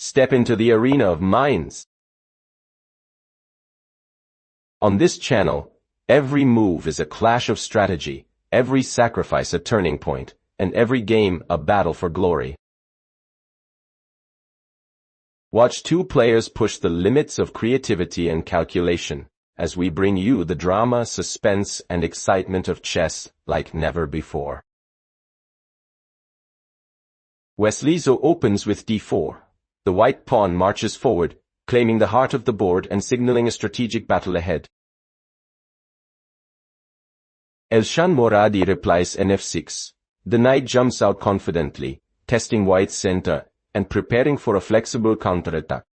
Step into the arena of minds. On this channel, every move is a clash of strategy, every sacrifice a turning point, and every game a battle for glory. Watch two players push the limits of creativity and calculation, as we bring you the drama, suspense, and excitement of chess like never before. Wesley So opens with d4. The white pawn marches forward, claiming the heart of the board and signaling a strategic battle ahead. Elshan Moradi replies nf6. The knight jumps out confidently, testing white's center and preparing for a flexible counterattack.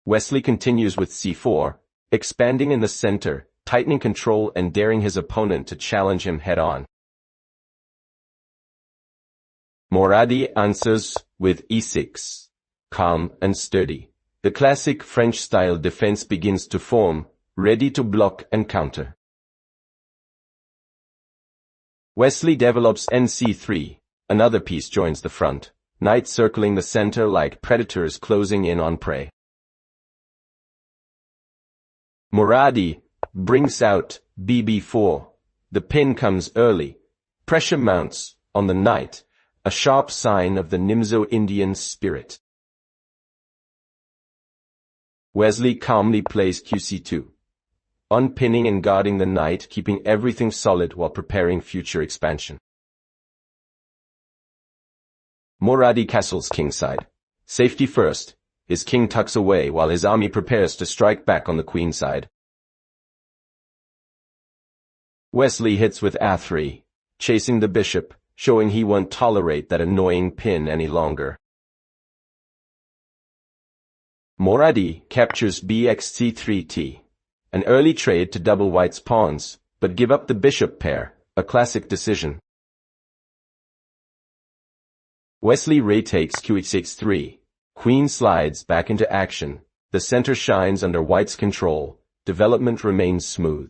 Wesley continues with c4, expanding in the center, tightening control and daring his opponent to challenge him head-on. Moradi answers with e6. Calm and sturdy, the classic French-style defense begins to form, ready to block and counter. Wesley develops nc3. Another piece joins the front, knight circling the center like predators closing in on prey. Moradi brings out bb4. The pin comes early. Pressure mounts on the knight, a sharp sign of the Nimzo-Indian spirit. Wesley calmly plays qc2, unpinning and guarding the knight, keeping everything solid while preparing future expansion. Moradi castles kingside. Safety first, his king tucks away while his army prepares to strike back on the queenside. Wesley hits with a3, chasing the bishop, showing he won't tolerate that annoying pin any longer. Moradi captures bxc3t, an early trade to double white's pawns, but give up the bishop pair, a classic decision. Wesley retakes qh6-3. Queen slides back into action. The center shines under white's control. Development remains smooth.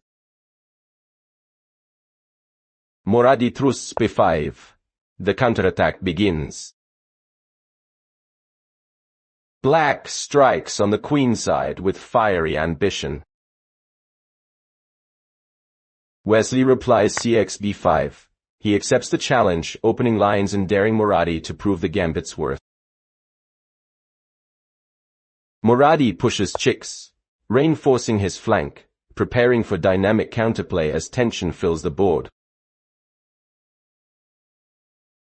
Moradi thrusts b5. The counterattack begins. Black strikes on the queenside with fiery ambition. Wesley replies cx-b5. He accepts the challenge, opening lines and daring Moradi to prove the gambit's worth. Moradi pushes chicks, reinforcing his flank, preparing for dynamic counterplay as tension fills the board.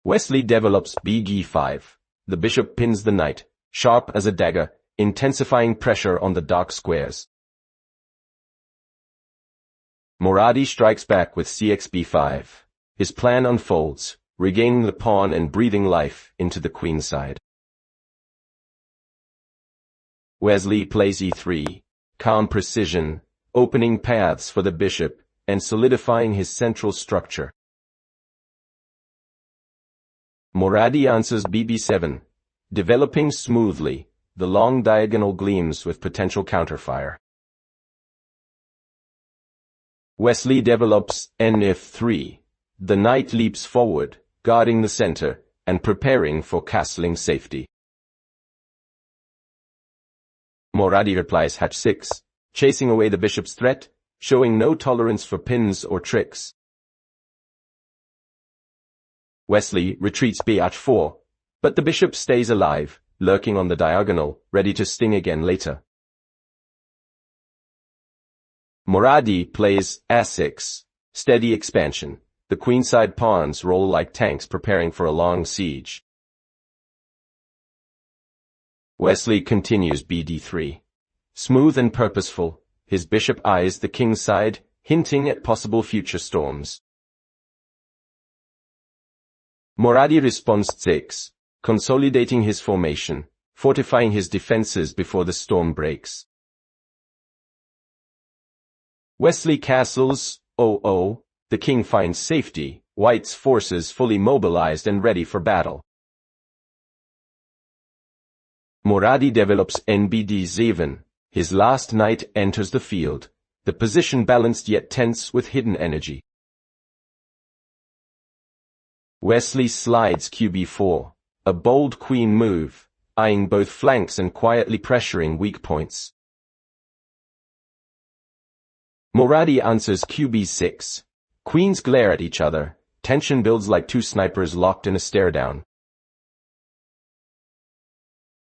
Wesley develops bg5. The bishop pins the knight, sharp as a dagger, intensifying pressure on the dark squares. Moradi strikes back with cx-b5. His plan unfolds, regaining the pawn and breathing life into the queenside. Wesley plays e3, calm precision, opening paths for the bishop and solidifying his central structure. Moradi answers bb7, developing smoothly, the long diagonal gleams with potential counterfire. Wesley develops nf3. The knight leaps forward, guarding the center, and preparing for castling safety. Moradi replies h6, chasing away the bishop's threat, showing no tolerance for pins or tricks. Wesley retreats bh4, but the bishop stays alive, lurking on the diagonal, ready to sting again later. Moradi plays a6, steady expansion. The queenside pawns roll like tanks preparing for a long siege. Wesley continues bd3. Smooth and purposeful, his bishop eyes the king's side, hinting at possible future storms. Moradi responds c6, consolidating his formation, fortifying his defenses before the storm breaks. Wesley castles 0-0. The king finds safety, white's forces fully mobilized and ready for battle. Moradi develops nbd7. His last knight enters the field, the position balanced yet tense with hidden energy. Wesley slides qb4, A bold queen move, eyeing both flanks and quietly pressuring weak points. Moradi answers QB6. Queens glare at each other. Tension builds like two snipers locked in a stare-down.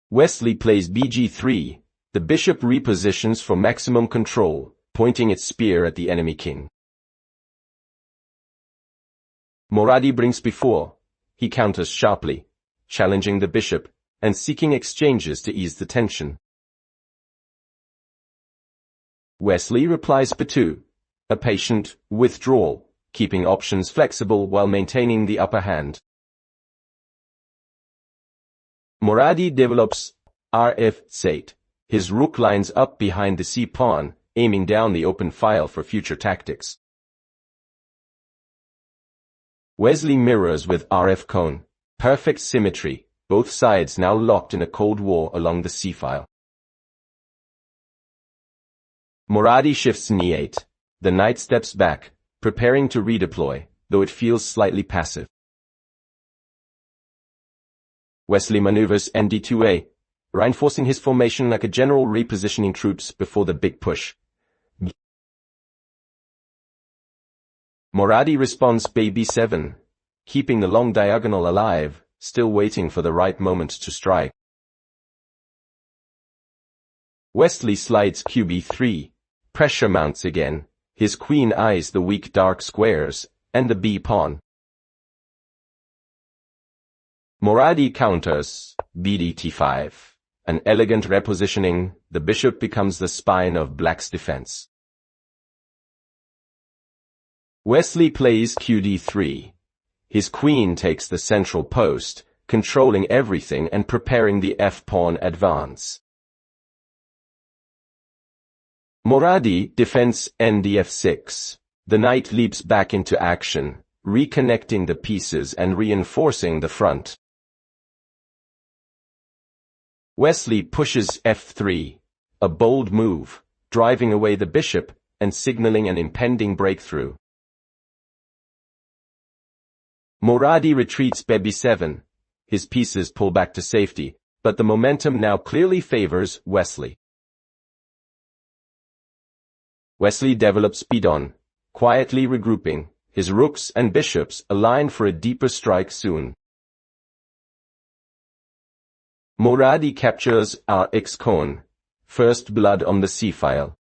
Wesley plays BG3. The bishop repositions for maximum control, pointing its spear at the enemy king. Moradi brings b4. He counters sharply, challenging the bishop and seeking exchanges to ease the tension. Wesley replies b2. A patient withdrawal, keeping options flexible while maintaining the upper hand. Moradi develops rf8. His rook lines up behind the c-pawn, aiming down the open file for future tactics. Wesley mirrors with rf cone. Perfect symmetry, both sides now locked in a cold war along the c-file. Moradi shifts e8. The knight steps back, preparing to redeploy, though it feels slightly passive. Wesley maneuvers nd2a, reinforcing his formation like a general repositioning troops before the big push. Moradi responds b7, keeping the long diagonal alive, still waiting for the right moment to strike. Wesley slides qb3. Pressure mounts again. His queen eyes the weak dark squares and the b-pawn. Moradi counters bdt5. An elegant repositioning, the bishop becomes the spine of black's defense. Wesley plays qd3. His queen takes the central post, controlling everything and preparing the f-pawn advance. Moradi defends ndf6. The knight leaps back into action, reconnecting the pieces and reinforcing the front. Wesley pushes f3, a bold move, driving away the bishop and signaling an impending breakthrough. Moradi retreats b7. His pieces pull back to safety, but the momentum now clearly favors Wesley. Wesley develops bidon, quietly regrouping. His rooks and bishops align for a deeper strike soon. Moradi captures rx pawn, first blood on the c-file.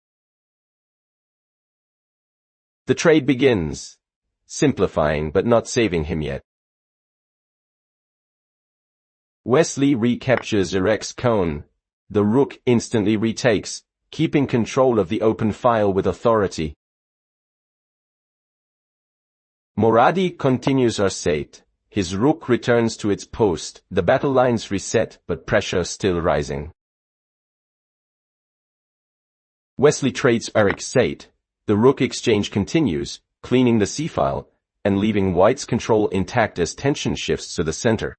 The trade begins, simplifying but not saving him yet. Wesley recaptures rx pawn. The rook instantly retakes, keeping control of the open file with authority. Moradi continues r8. His rook returns to its post, the battle lines reset but pressure still rising. Wesley trades rx8. The rook exchange continues, cleaning the c-file, and leaving white's control intact as tension shifts to the center.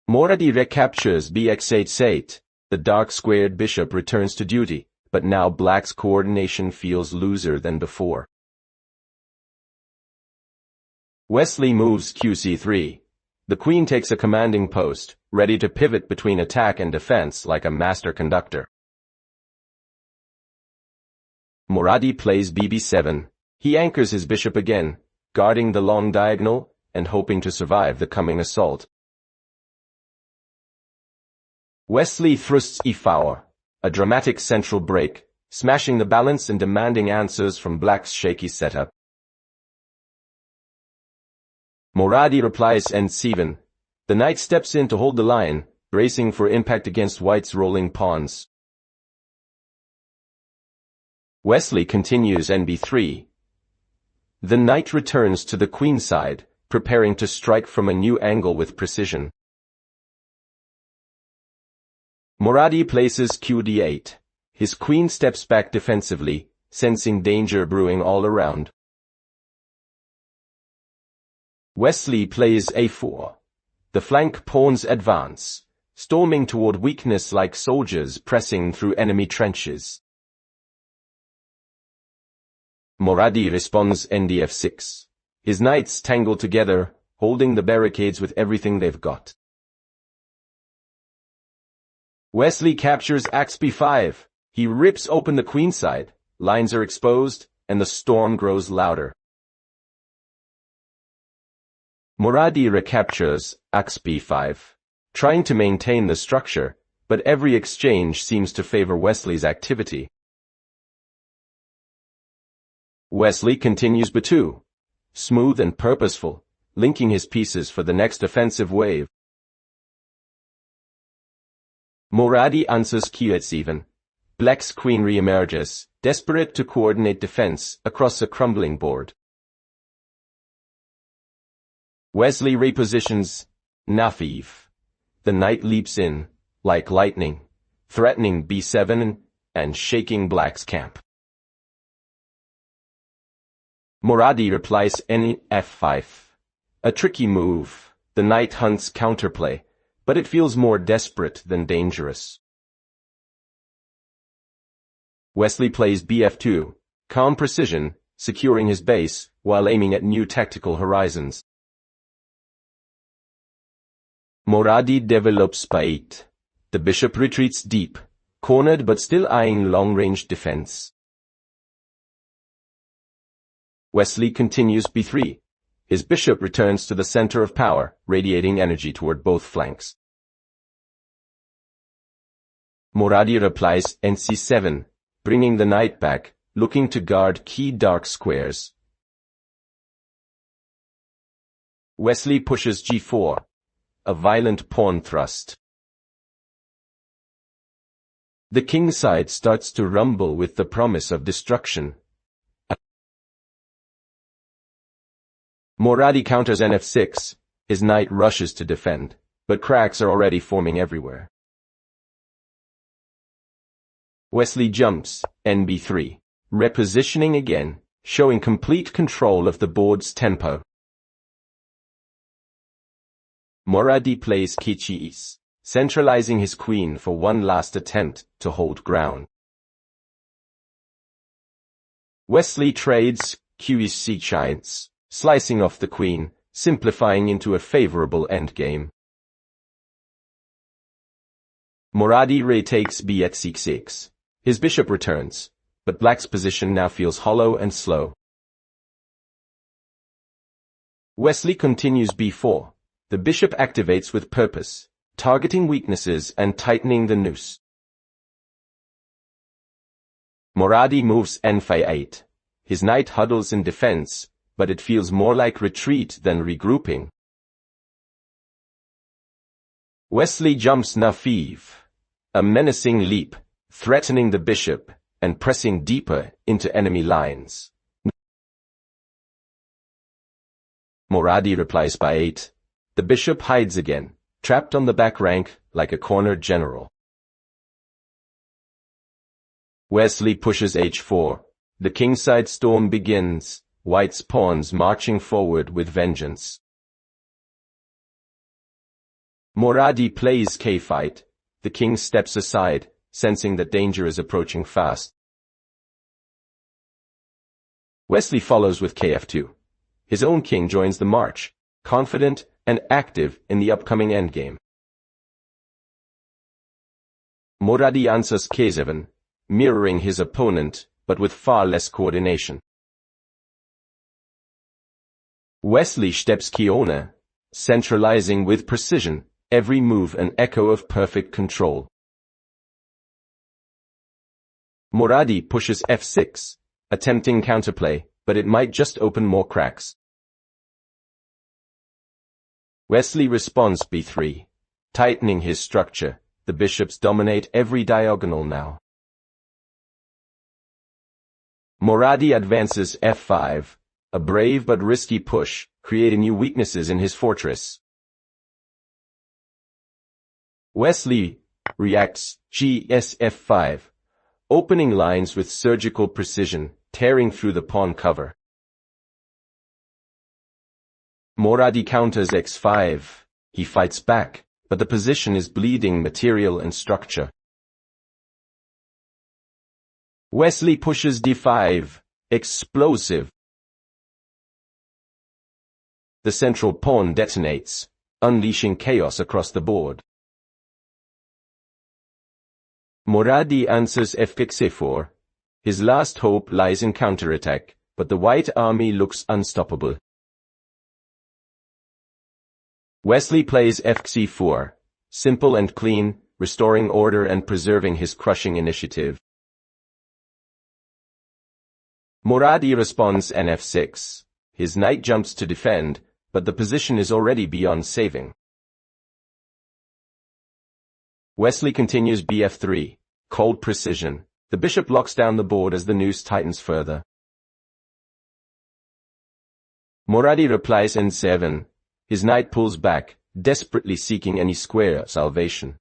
Moradi recaptures bx8. The dark squared bishop returns to duty, but now black's coordination feels looser than before. Wesley moves qc3. The queen takes a commanding post, ready to pivot between attack and defense like a master conductor. Moradi plays bb7. He anchors his bishop again, guarding the long diagonal and hoping to survive the coming assault. Wesley thrusts e4, a dramatic central break, smashing the balance and demanding answers from black's shaky setup. Moradi replies n7. The knight steps in to hold the line, bracing for impact against white's rolling pawns. Wesley continues nb3. The knight returns to the queen side, preparing to strike from a new angle with precision. Moradi places qd8. His queen steps back defensively, sensing danger brewing all around. Wesley plays a4. The flank pawns advance, storming toward weakness like soldiers pressing through enemy trenches. Moradi responds ndf6. His knights tangle together, holding the barricades with everything they've got. Wesley captures axe b5. He rips open the queenside, lines are exposed, and the storm grows louder. Moradi recaptures axe b5, trying to maintain the structure, but every exchange seems to favor Wesley's activity. Wesley continues b2, smooth and purposeful, linking his pieces for the next offensive wave. Moradi answers q7. Black's queen re-emerges, desperate to coordinate defense across a crumbling board. Wesley repositions na5. The knight leaps in, like lightning, threatening b7 and shaking Black's camp. Moradi replies f5. A tricky move. The knight hunts counterplay, but it feels more desperate than dangerous. Wesley plays bf2, calm precision, securing his base while aiming at new tactical horizons. Moradi develops b8. The bishop retreats deep, cornered but still eyeing long-range defense. Wesley continues b3. His bishop returns to the center of power, radiating energy toward both flanks. Moradi replies nc7, bringing the knight back, looking to guard key dark squares. Wesley pushes g4, a violent pawn thrust. The king side starts to rumble with the promise of destruction. Moradi counters nf6, his knight rushes to defend, but cracks are already forming everywhere. Wesley jumps, nb3, repositioning again, showing complete control of the board's tempo. Moradi plays kh, centralizing his queen for one last attempt to hold ground. Wesley trades qc, slicing off the queen, simplifying into a favorable endgame. Moradi retakes b at c6. His bishop returns, but Black's position now feels hollow and slow. Wesley continues b4. The bishop activates with purpose, targeting weaknesses and tightening the noose. Moradi moves nf8. His knight huddles in defense, but it feels more like retreat than regrouping. Wesley jumps na5, a menacing leap, threatening the bishop and pressing deeper into enemy lines. Moradi replies by 8. The bishop hides again, trapped on the back rank like a cornered general. Wesley pushes h4. The kingside storm begins, White's pawns marching forward with vengeance. Moradi plays k5. The king steps aside, sensing that danger is approaching fast. Wesley follows with kf2. His own king joins the march, confident and active in the upcoming endgame. Moradi answers k7, mirroring his opponent, but with far less coordination. Wesley steps k9, centralizing with precision, every move an echo of perfect control. Moradi pushes f6, attempting counterplay, but it might just open more cracks. Wesley responds b3, tightening his structure. The bishops dominate every diagonal now. Moradi advances f5, a brave but risky push, creating new weaknesses in his fortress. Wesley reacts gsf5, opening lines with surgical precision, tearing through the pawn cover. Moradi counters x5. He fights back, but the position is bleeding material and structure. Wesley pushes d5, explosive. The central pawn detonates, unleashing chaos across the board. Moradi answers f6a4. His last hope lies in counterattack, but the white army looks unstoppable. Wesley plays fc4, simple and clean, restoring order and preserving his crushing initiative. Moradi responds nf6. His knight jumps to defend, but the position is already beyond saving. Wesley continues bf3, cold precision. The bishop locks down the board as the noose tightens further. Moradi replies n7. His knight pulls back, desperately seeking any square salvation.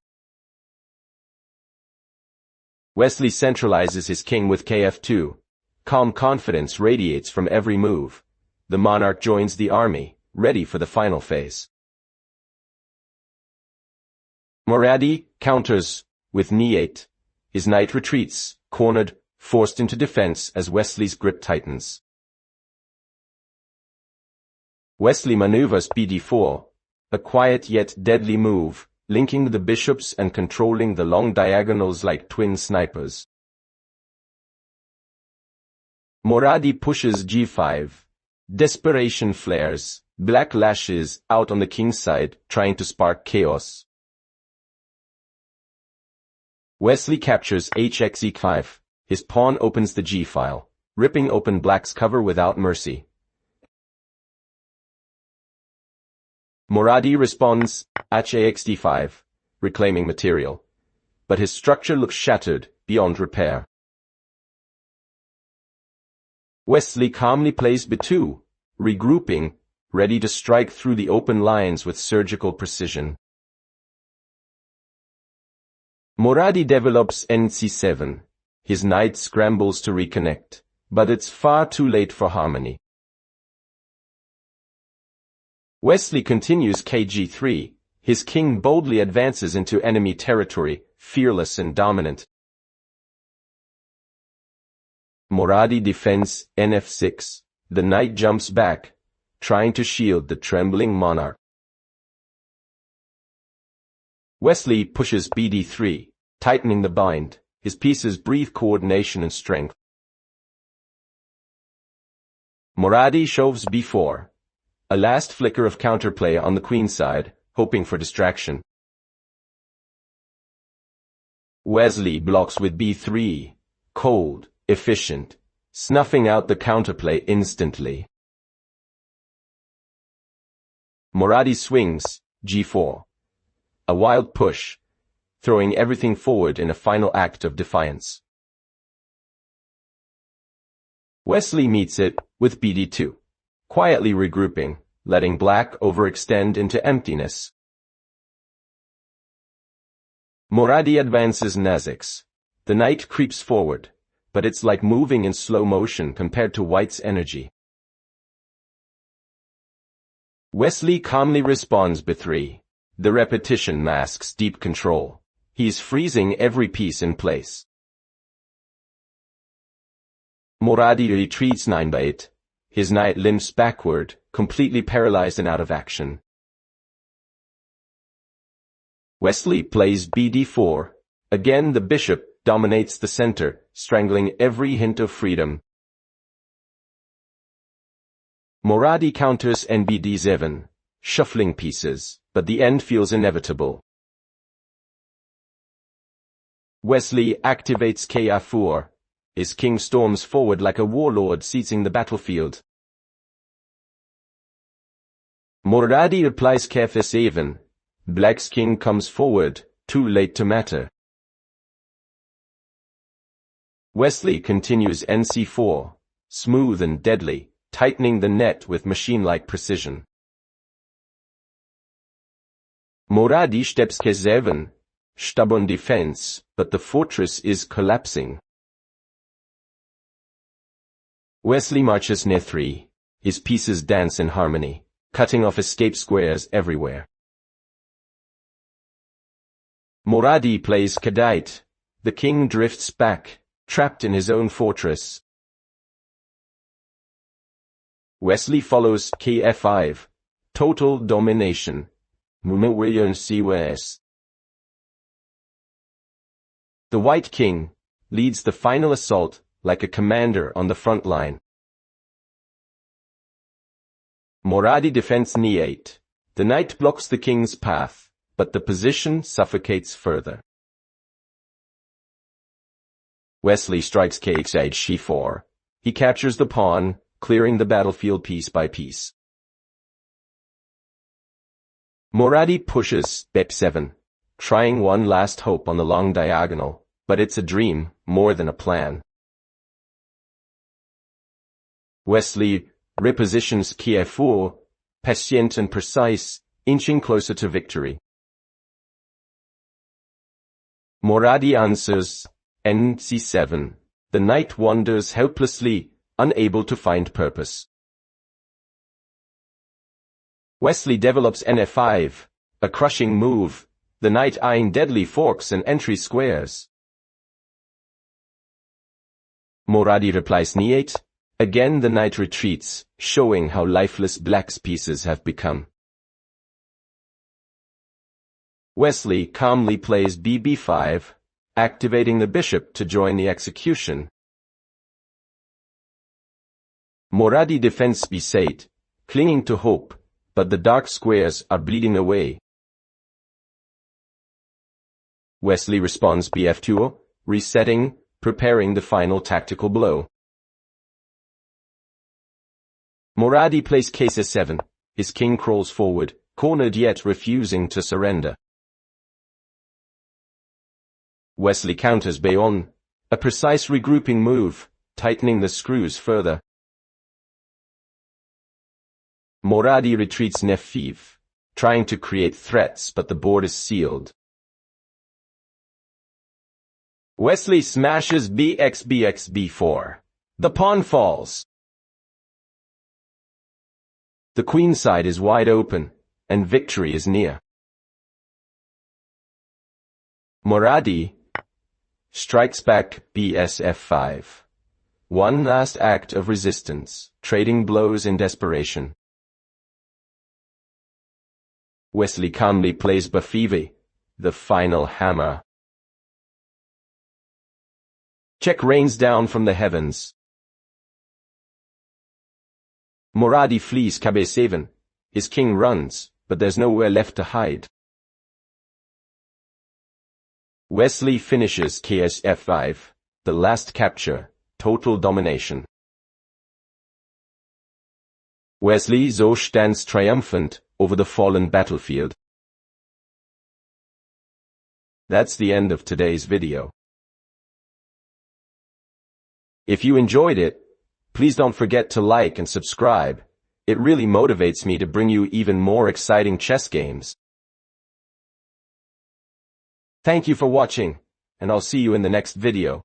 Wesley centralizes his king with kf2. Calm confidence radiates from every move. The monarch joins the army, ready for the final phase. Moradi counters with e8. His knight retreats, cornered, forced into defense as Wesley's grip tightens. Wesley maneuvers bd4, a quiet yet deadly move, linking the bishops and controlling the long diagonals like twin snipers. Moradi pushes g5. Desperation flares, black lashes out on the king's side, trying to spark chaos. Wesley captures hxe5. His pawn opens the g-file, ripping open black's cover without mercy. Moradi responds haxd5, reclaiming material. But his structure looks shattered, beyond repair. Wesley calmly plays b2, regrouping, ready to strike through the open lines with surgical precision. Moradi develops nc7. His knight scrambles to reconnect, but it's far too late for harmony. Wesley continues kg3. His king boldly advances into enemy territory, fearless and dominant. Moradi defends nf6. The knight jumps back, trying to shield the trembling monarch. Wesley pushes bd3, tightening the bind. His pieces breathe coordination and strength. Moradi shoves b4. A last flicker of counterplay on the queen's side, hoping for distraction. Wesley blocks with b3, cold, efficient, snuffing out the counterplay instantly. Moradi swings, g4. A wild push, throwing everything forward in a final act of defiance. Wesley meets it with bd2, quietly regrouping, letting black overextend into emptiness. Moradi advances n6. The knight creeps forward, but it's like moving in slow motion compared to white's energy. Wesley calmly responds b3. The repetition masks deep control. He's freezing every piece in place. Moradi retreats 9/8. His knight limps backward, completely paralyzed and out of action. Wesley plays bd4. Again the bishop dominates the center, strangling every hint of freedom. Moradi counters nbd7, shuffling pieces, but the end feels inevitable. Wesley activates kf4. His king storms forward like a warlord seizing the battlefield. Moradi replies kf7. Black's king comes forward, too late to matter. Wesley continues nc4, smooth and deadly, tightening the net with machine-like precision. Moradi steps k7, stubborn defense, but the fortress is collapsing. Wesley marches near 3. His pieces dance in harmony, cutting off escape squares everywhere. Moradi plays Kadite. The king drifts back, trapped in his own fortress. Wesley follows kf5. total domination. The White King leads the final assault like a commander on the front line. Moradi defends N8. The knight blocks the king's path, but the position suffocates further. Wesley strikes H4. He captures the pawn, clearing the battlefield piece by piece. Moradi pushes B7, trying one last hope on the long diagonal, but it's a dream more than a plan. Wesley repositions K4, patient and precise, inching closer to victory. Moradi answers N7. The knight wanders helplessly, unable to find purpose. Wesley develops N5, a crushing move, the knight eyeing deadly forks and entry squares. Moradi replies N8. Again the knight retreats, showing how lifeless black's pieces have become. Wesley calmly plays B5, activating the bishop to join the execution. Moradi defends B8, clinging to hope, but the dark squares are bleeding away. Wesley responds Bf2, resetting, preparing the final tactical blow. Moradi plays K7. His king crawls forward, cornered yet refusing to surrender. Wesley counters B1, a precise regrouping move, tightening the screws further. Moradi retreats N5, trying to create threats, but the board is sealed. Wesley smashes B4. The pawn falls. The queen side is wide open, and victory is near. Moradi strikes back BSF5. One last act of resistance, trading blows in desperation. Wesley calmly plays B5, the final hammer. Check rains down from the heavens. Moradi flees KB7. His king runs, but there's nowhere left to hide. Wesley finishes KSF5, the last capture, total domination. Wesley So stands triumphant over the fallen battlefield. That's the end of today's video. If you enjoyed it, please don't forget to like and subscribe. It really motivates me to bring you even more exciting chess games. Thank you for watching, and I'll see you in the next video.